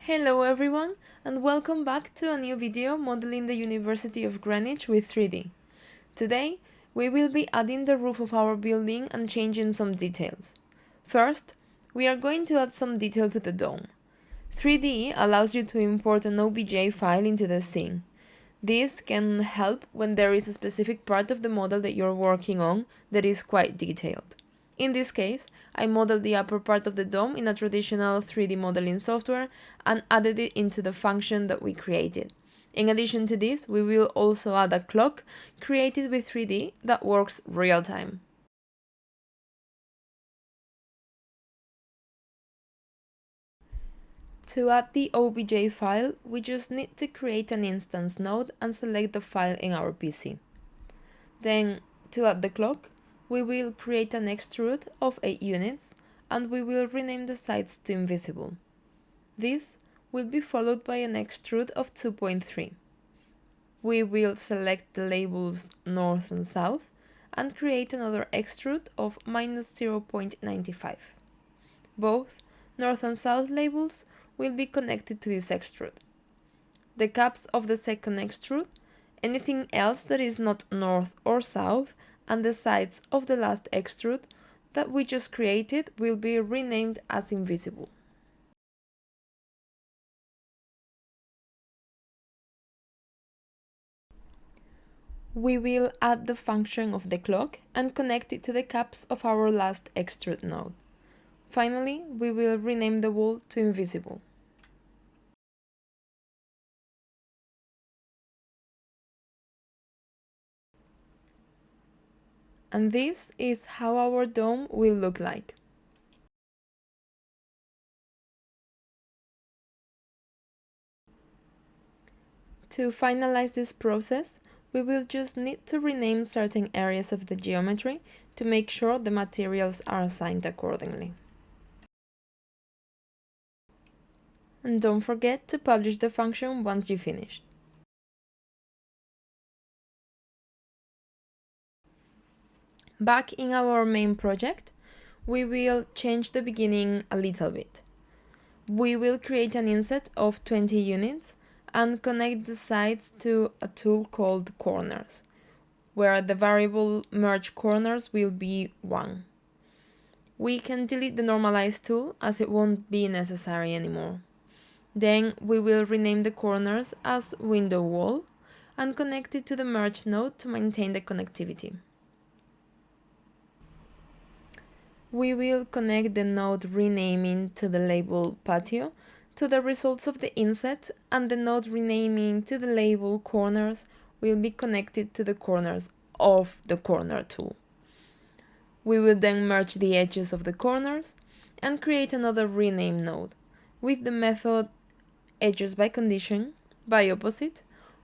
Hello everyone, and welcome back to a new video modeling the University of Greenwich with Threedee. Today, we will be adding the roof of our building and changing some details. First, we are going to add some detail to the dome. Threedee allows you to import an OBJ file into the scene. This can help when there is a specific part of the model that you're working on that is quite detailed. In this case, I modeled the upper part of the dome in a traditional 3D modeling software and added it into the function that we created. In addition to this, we will also add a clock created with Threedee that works real-time. To add the OBJ file, we just need to create an instance node and select the file in our PC. Then, to add the clock, we will create an extrude of 8 units and we will rename the sides to invisible. This will be followed by an extrude of 2.3. We will select the labels north and south and create another extrude of -0.95. Both north and south labels will be connected to this extrude. The caps of the second extrude, anything else that is not north or south, and the sides of the last extrude that we just created will be renamed as invisible. We will add the function of the clock and connect it to the caps of our last extrude node. Finally, we will rename the wall to invisible. And this is how our dome will look like. To finalize this process, we will just need to rename certain areas of the geometry to make sure the materials are assigned accordingly. And don't forget to publish the function once you finish. Back in our main project, we will change the beginning a little bit. We will create an inset of 20 units and connect the sides to a tool called corners, where the variable merge corners will be 1. We can delete the normalize tool as it won't be necessary anymore. Then we will rename the corners as window wall and connect it to the merge node to maintain the connectivity. We will connect the node renaming to the label patio to the results of the inset, and the node renaming to the label corners will be connected to the corners of the corner tool. We will then merge the edges of the corners and create another rename node with the method edges by condition by opposite,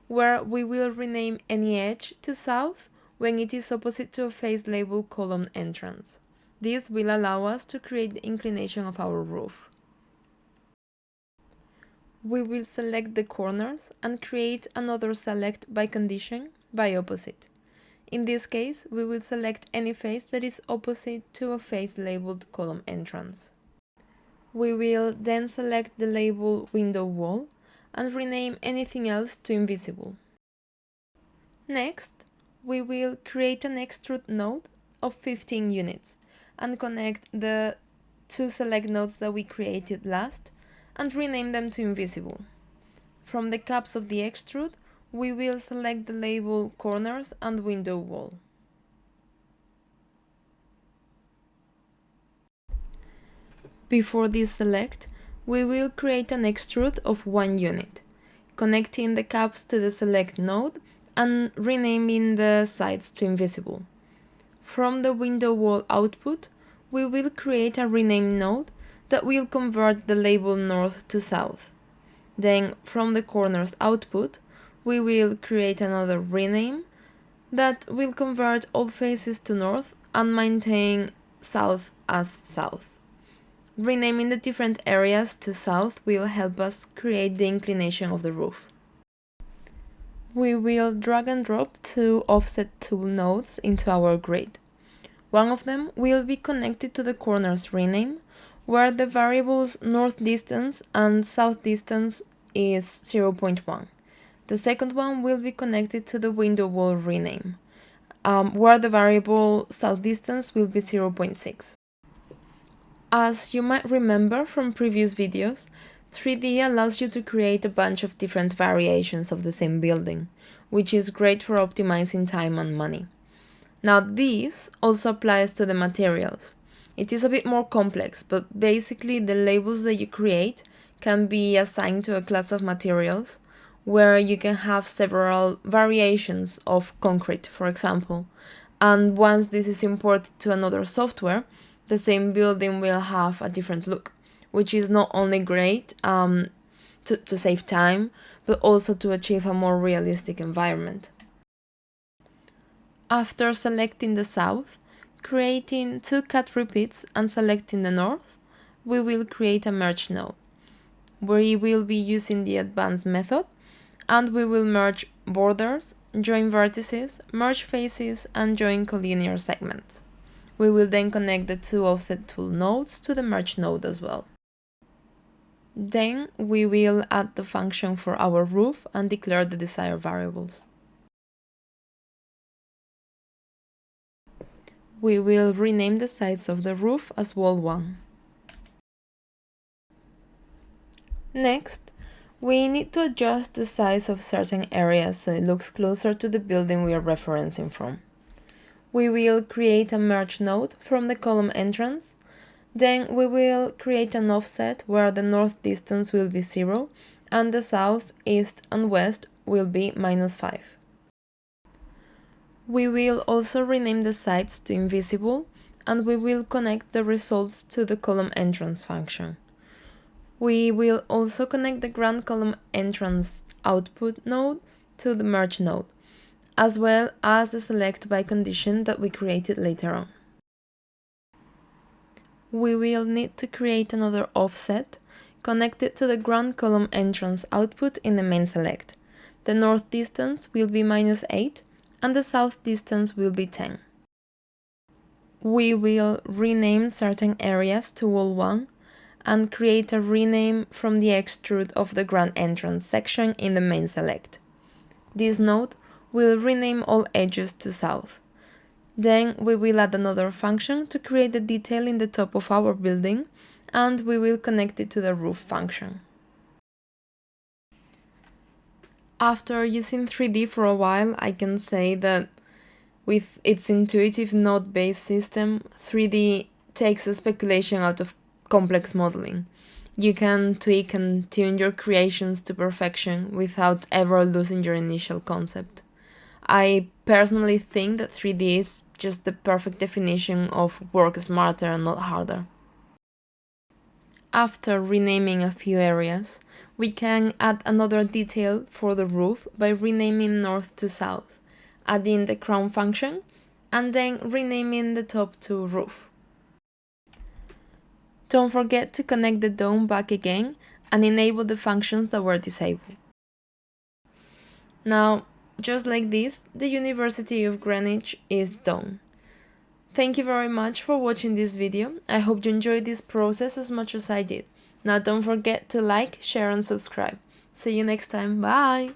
where we will rename any edge to south when it is opposite to a face label column entrance. This will allow us to create the inclination of our roof. We will select the corners and create another select by condition by opposite. In this case, we will select any face that is opposite to a face labeled column entrance. We will then select the label window wall and rename anything else to invisible. Next, we will create an extrude node of 15 units and connect the 2 select nodes that we created last and rename them to invisible. From the caps of the extrude, we will select the label corners and window wall. Before this select, we will create an extrude of 1 unit, connecting the caps to the select node and renaming the sides to invisible. From the window wall output, we will create a rename node that will convert the label north to south. Then, from the corners output, we will create another rename that will convert all faces to north and maintain south as south. Renaming the different areas to south will help us create the inclination of the roof. We will drag and drop 2 offset tool nodes into our grid. One of them will be connected to the corners rename, where the variables north distance and south distance is 0.1. The second one will be connected to the window wall rename, where the variable south distance will be 0.6. As you might remember from previous videos, Threedee allows you to create a bunch of different variations of the same building, which is great for optimizing time and money. Now this also applies to the materials. It is a bit more complex, but basically the labels that you create can be assigned to a class of materials where you can have several variations of concrete, for example. And once this is imported to another software, the same building will have a different look, which is not only great to save time, but also to achieve a more realistic environment. After selecting the south, creating 2 cut repeats and selecting the north, we will create a merge node, where we will be using the advanced method, and we will merge borders, join vertices, merge faces, and join collinear segments. We will then connect the 2 offset tool nodes to the merge node as well. Then we will add the function for our roof and declare the desired variables. We will rename the sides of the roof as wall 1. Next, we need to adjust the size of certain areas so it looks closer to the building we are referencing from. We will create a merge node from the column entrance. Then we will create an offset where the north distance will be 0 and the south, east and west will be -5. We will also rename the sides to invisible, and we will connect the results to the column entrance function. We will also connect the grand column entrance output node to the merge node, as well as the select by condition that we created later on. We will need to create another offset connected to the grand column entrance output in the main select. The north distance will be -8 and the south distance will be 10. We will rename certain areas to wall 1 and create a rename from the extrude of the grand entrance section in the main select. This node will rename all edges to south. Then we will add another function to create the detail in the top of our building, and we will connect it to the roof function. After using Threedee for a while, I can say that with its intuitive node-based system, Threedee takes the speculation out of complex modeling. You can tweak and tune your creations to perfection without ever losing your initial concept. I personally think that Threedee is just the perfect definition of work smarter and not harder. After renaming a few areas, we can add another detail for the roof by renaming north to south, adding the crown function, and then renaming the top to roof. Don't forget to connect the dome back again and enable the functions that were disabled. Now, just like this, the University of Greenwich is done. Thank you very much for watching this video. I hope you enjoyed this process as much as I did. Now don't forget to like, share and subscribe. See you next time. Bye!